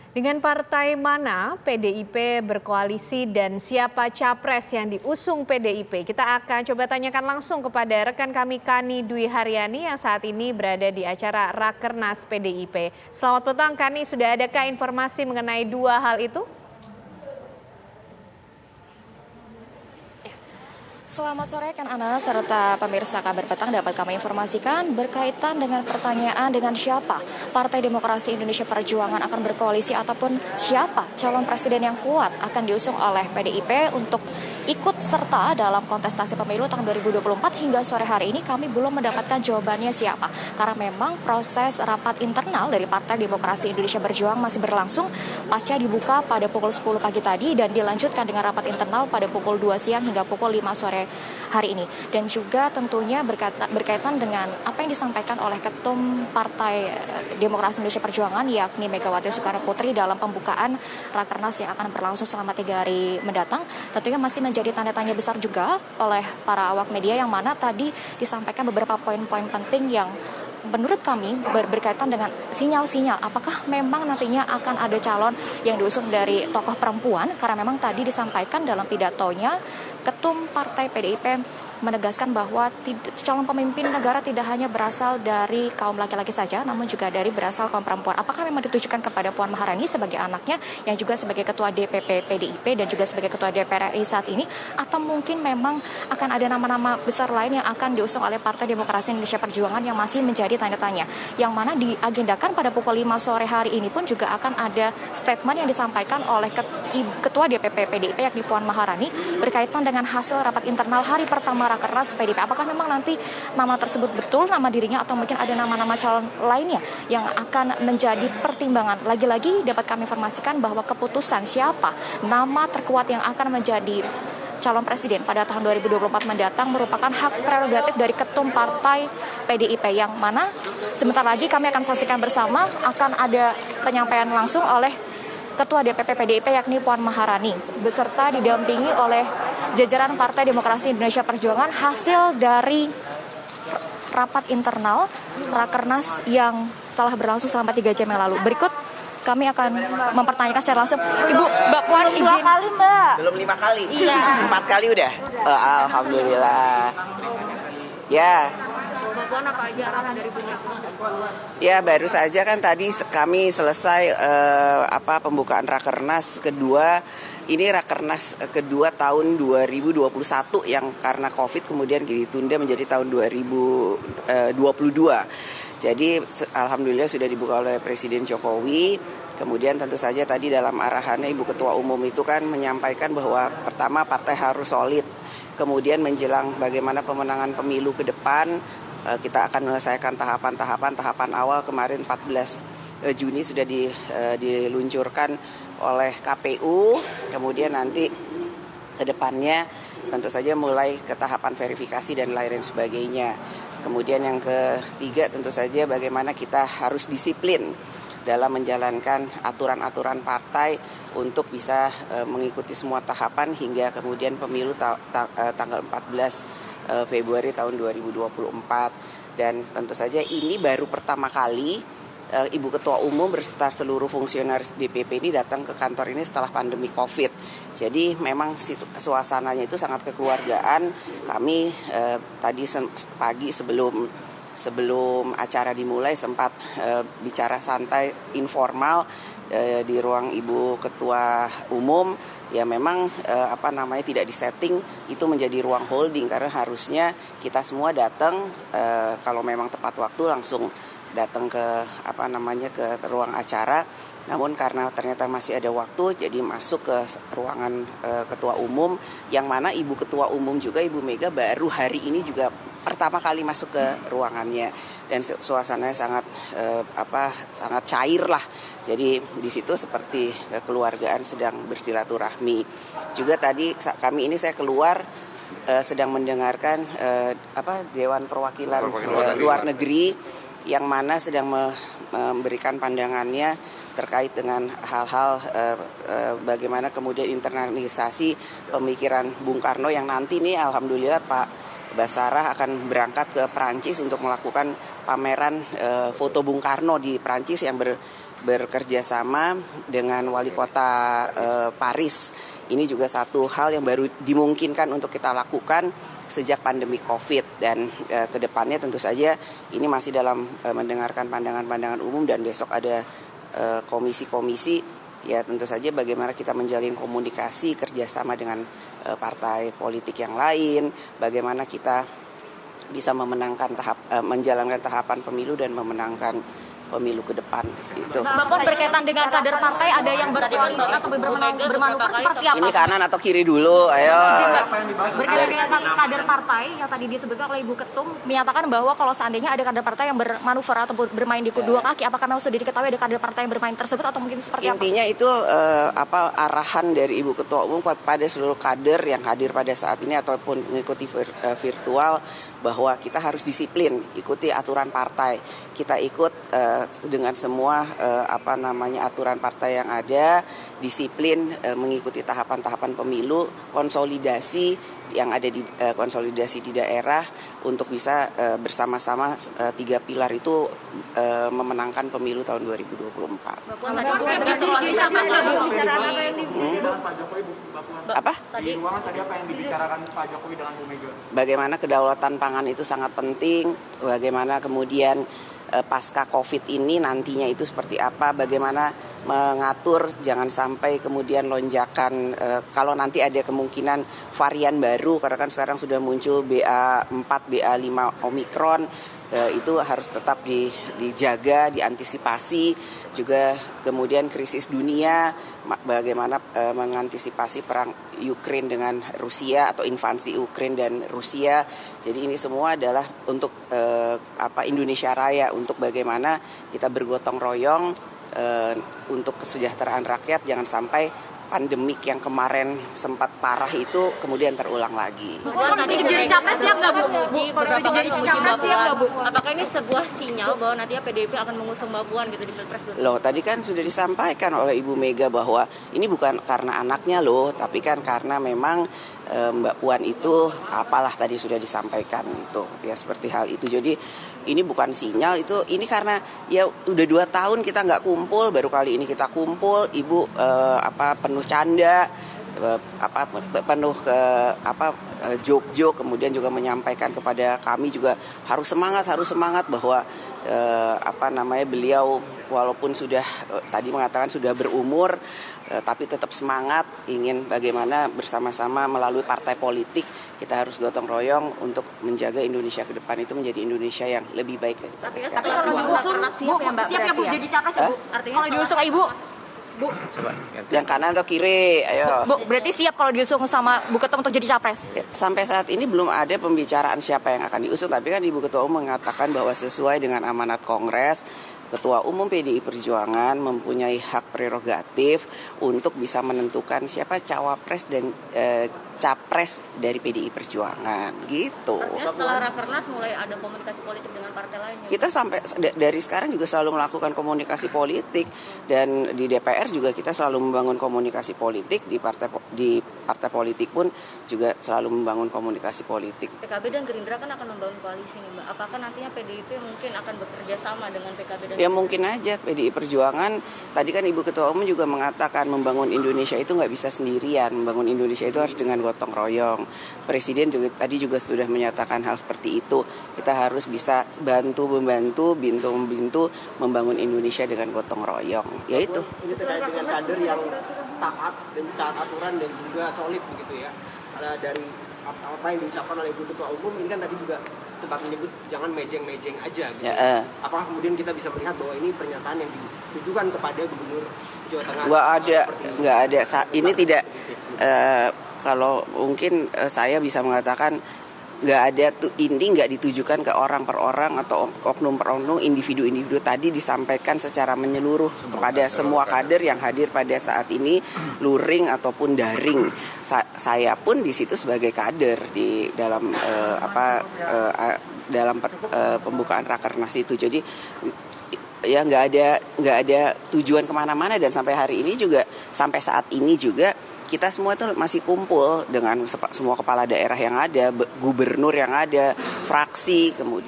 Dengan partai mana PDIP berkoalisi dan siapa capres yang diusung PDIP? Kita akan coba tanyakan langsung kepada rekan kami Kani Dwi Haryani yang saat ini berada di acara Rakernas PDIP. Selamat petang Kani, sudah adakah informasi mengenai dua hal itu? Selamat sore kan Ana serta pemirsa Kabar Petang, dapat kami informasikan berkaitan dengan pertanyaan dengan siapa Partai Demokrasi Indonesia Perjuangan akan berkoalisi ataupun siapa calon presiden yang kuat akan diusung oleh PDIP untuk ikut serta dalam kontestasi pemilu tahun 2024. Hingga sore hari ini kami belum mendapatkan jawabannya siapa, karena memang proses rapat internal dari Partai Demokrasi Indonesia Perjuangan masih berlangsung pasca dibuka pada pukul 10 pagi tadi dan dilanjutkan dengan rapat internal pada pukul 2 siang hingga pukul 5 sore hari ini. Dan juga tentunya berkaitan dengan apa yang disampaikan oleh Ketum Partai Demokrasi Indonesia Perjuangan yakni Megawati Soekarno Putri dalam pembukaan Rakernas yang akan berlangsung selama 3 hari mendatang, tentunya masih menjadi tanda tanya besar juga oleh para awak media, yang mana tadi disampaikan beberapa poin-poin penting yang menurut kami berkaitan dengan sinyal-sinyal apakah memang nantinya akan ada calon yang diusung dari tokoh perempuan, karena memang tadi disampaikan dalam pidatonya Ketum Partai PDIP menegaskan bahwa calon pemimpin negara tidak hanya berasal dari kaum laki-laki saja, namun juga berasal kaum perempuan. Apakah memang ditujukan kepada Puan Maharani sebagai anaknya yang juga sebagai Ketua DPP PDIP dan juga sebagai Ketua DPR RI saat ini, atau mungkin memang akan ada nama-nama besar lain yang akan diusung oleh Partai Demokrasi Indonesia Perjuangan yang masih menjadi tanda tanya, yang mana diagendakan pada pukul 5 sore hari ini pun juga akan ada statement yang disampaikan oleh Ketua DPP PDIP yakni Puan Maharani berkaitan dengan hasil rapat internal hari pertama Rakernas PDIP. Apakah memang nanti nama tersebut betul nama dirinya atau mungkin ada nama-nama calon lainnya yang akan menjadi pertimbangan. Lagi-lagi dapat kami informasikan bahwa keputusan siapa nama terkuat yang akan menjadi calon presiden pada tahun 2024 mendatang merupakan hak prerogatif dari Ketum Partai PDIP, yang mana sebentar lagi kami akan saksikan bersama akan ada penyampaian langsung oleh Ketua DPP PDIP yakni Puan Maharani beserta didampingi oleh jajaran Partai Demokrasi Indonesia Perjuangan hasil dari rapat internal Rakernas yang telah berlangsung selama 3 jam yang lalu. Berikut kami akan mempertanyakan secara langsung. Ibu, Mbak Puan izin. Belum 2 kali, Mbak. Belum 5 kali? Iya. 4 kali udah? Alhamdulillah. Ya. Mbak Puan, apa aja arahan dari punya? Ya, baru saja kan tadi kami selesai pembukaan Rakernas kedua. Ini Rakernas kedua tahun 2021 yang karena Covid kemudian ditunda menjadi tahun 2022. Jadi alhamdulillah sudah dibuka oleh Presiden Jokowi. Kemudian tentu saja tadi dalam arahannya Ibu Ketua Umum itu kan menyampaikan bahwa pertama partai harus solid. Kemudian menjelang bagaimana pemenangan pemilu ke depan, kita akan menyelesaikan tahapan awal. Kemarin 14 Juni sudah diluncurkan oleh KPU, kemudian nanti ke depannya tentu saja mulai ke tahapan verifikasi dan lain sebagainya. Kemudian yang ketiga tentu saja bagaimana kita harus disiplin dalam menjalankan aturan-aturan partai untuk bisa mengikuti semua tahapan hingga kemudian pemilu tanggal 14 Februari tahun 2024. Dan tentu saja ini baru pertama kali Ibu Ketua Umum beserta seluruh fungsionaris DPP ini datang ke kantor ini setelah pandemi Covid. Jadi memang suasananya itu sangat kekeluargaan. Kami tadi pagi sebelum acara dimulai sempat bicara santai informal di ruang Ibu Ketua Umum. Ya memang tidak disetting itu menjadi ruang holding, karena harusnya kita semua datang kalau memang tepat waktu langsung datang ke ke ruang acara. Namun karena ternyata masih ada waktu, jadi masuk ke ruangan Ketua Umum, yang mana Ibu Ketua Umum juga Ibu Mega baru hari ini juga pertama kali masuk ke ruangannya, dan suasananya sangat cair lah. Jadi di situ seperti kekeluargaan sedang bersilaturahmi. Juga tadi saya keluar sedang mendengarkan Dewan Perwakilan Luar Negeri yang mana sedang memberikan pandangannya terkait dengan hal-hal bagaimana kemudian internalisasi pemikiran Bung Karno, yang nanti nih alhamdulillah Pak Basarah akan berangkat ke Perancis untuk melakukan pameran foto Bung Karno di Perancis yang bekerja sama dengan wali kota Paris. Ini juga satu hal yang baru dimungkinkan untuk kita lakukan sejak pandemi COVID, dan kedepannya tentu saja ini masih dalam mendengarkan pandangan-pandangan umum, dan besok ada komisi-komisi. Ya tentu saja bagaimana kita menjalin komunikasi kerjasama dengan partai politik yang lain, bagaimana kita bisa menjalankan tahapan pemilu dan memenangkan pemilu ke depan. Itu. Bapak berkaitan dengan kader partai ada yang berkoalisi atau bermanuver seperti apa? Ini kanan atau kiri dulu, ayo. Berkaitan dengan kader partai yang tadi disebutkan oleh Ibu Ketum menyatakan bahwa kalau seandainya ada kader partai yang bermanuver atau bermain di kedua kaki, apakah memang sudah diketahui ada kader partai yang bermain tersebut atau mungkin seperti apa? Intinya itu arahan dari Ibu Ketua Umum pada seluruh kader yang hadir pada saat ini ataupun mengikuti virtual, bahwa kita harus disiplin, ikuti aturan partai. Kita ikut dengan semua aturan partai yang ada, disiplin mengikuti tahapan-tahapan pemilu, konsolidasi yang ada di konsolidasi di daerah untuk bisa bersama-sama tiga pilar itu memenangkan pemilu tahun 2024. Apa? Di ruangan tadi apa yang dibicarakan Pak Jokowi dengan Bu Mega? Bagaimana kedaulatan pangan itu sangat penting, bagaimana kemudian pasca COVID ini nantinya itu seperti apa, bagaimana mengatur jangan sampai kemudian lonjakan kalau nanti ada kemungkinan varian baru, karena kan sekarang sudah muncul BA4, BA5 Omikron, itu harus tetap dijaga, diantisipasi. Juga kemudian krisis dunia, bagaimana mengantisipasi perang Ukraina dengan Rusia atau invasi Ukraina dan Rusia. Jadi ini semua adalah untuk Indonesia Raya, untuk bagaimana kita bergotong royong untuk kesejahteraan rakyat, jangan sampai pandemik yang kemarin sempat parah itu kemudian terulang lagi. Tadi jadi capres siap nggak Bu? Beberapa kali memuji Mbak siap nggak Bu? Apakah ini sebuah sinyal bahwa nantinya PDIP akan mengusung Mbak Puan gitu di Pilpres 2024? Loh, tadi kan sudah disampaikan oleh Ibu Mega bahwa ini bukan karena anaknya loh, tapi kan karena memang Mbak Puan itu apalah tadi sudah disampaikan itu, ya seperti hal itu. Jadi ini bukan sinyal, ini karena ya udah 2 tahun kita nggak kumpul, baru kali ini kita kumpul. Ibu penuh canda, penuh joke-joke, kemudian juga menyampaikan kepada kami juga harus semangat bahwa beliau walaupun sudah tadi mengatakan sudah berumur, tapi tetap semangat, ingin bagaimana bersama-sama melalui partai politik kita harus gotong royong untuk menjaga Indonesia ke depan itu menjadi Indonesia yang lebih baik daripada sekarang. Tapi kalau diusung siap ya Bu jadi capres ya Bu? Artinya kalau diusung Ibu Bu, coba yang kanan atau kiri, ayo. Bu, berarti siap kalau diusung sama Bu Ketum untuk jadi capres? Ya, sampai saat ini belum ada pembicaraan siapa yang akan diusung, tapi kan Ibu Ketua Umum mengatakan bahwa sesuai dengan amanat Kongres, Ketua Umum PDI Perjuangan mempunyai hak prerogatif untuk bisa menentukan siapa cawapres dan capres dari PDI Perjuangan, gitu. Artinya setelah Rakernas mulai ada komunikasi politik dengan partai lainnya. Kita sampai dari sekarang juga selalu melakukan komunikasi politik, dan di DPR juga kita selalu membangun komunikasi politik, di partai politik pun juga selalu membangun komunikasi politik. PKB dan Gerindra kan akan membangun koalisi nih Mbak. Apakah nantinya PDIP mungkin akan bekerja sama dengan PKB dan Ya mungkin aja PDI Perjuangan, tadi kan Ibu Ketua Umum juga mengatakan membangun Indonesia itu nggak bisa sendirian, membangun Indonesia itu harus dengan gotong royong. Presiden juga tadi juga sudah menyatakan hal seperti itu. Kita harus bisa membantu membangun Indonesia dengan gotong royong. Ya itu. Ini terkait dengan kader yang taat dan taat aturan dan juga solid begitu ya. Dari apa yang diucapkan oleh Ibu Ketua Umum ini kan tadi juga sempat menyebut jangan mejeng-mejeng aja gitu. Ya, Apakah kemudian kita bisa melihat bahwa ini pernyataan yang ditujukan kepada Gubernur Jawa Tengah? Nggak ada. Ini tidak. Kalau mungkin saya bisa mengatakan nggak ada, ini nggak ditujukan ke orang per orang atau oknum per oknum, individu-individu. Tadi disampaikan secara menyeluruh kepada semua kader yang hadir pada saat ini, luring ataupun daring. Saya pun di situ sebagai kader di dalam pembukaan Rakernas itu. Jadi ya nggak ada tujuan kemana-mana, dan sampai hari ini juga, sampai saat ini juga kita semua itu masih kumpul dengan semua kepala daerah yang ada, gubernur yang ada, fraksi, kemudian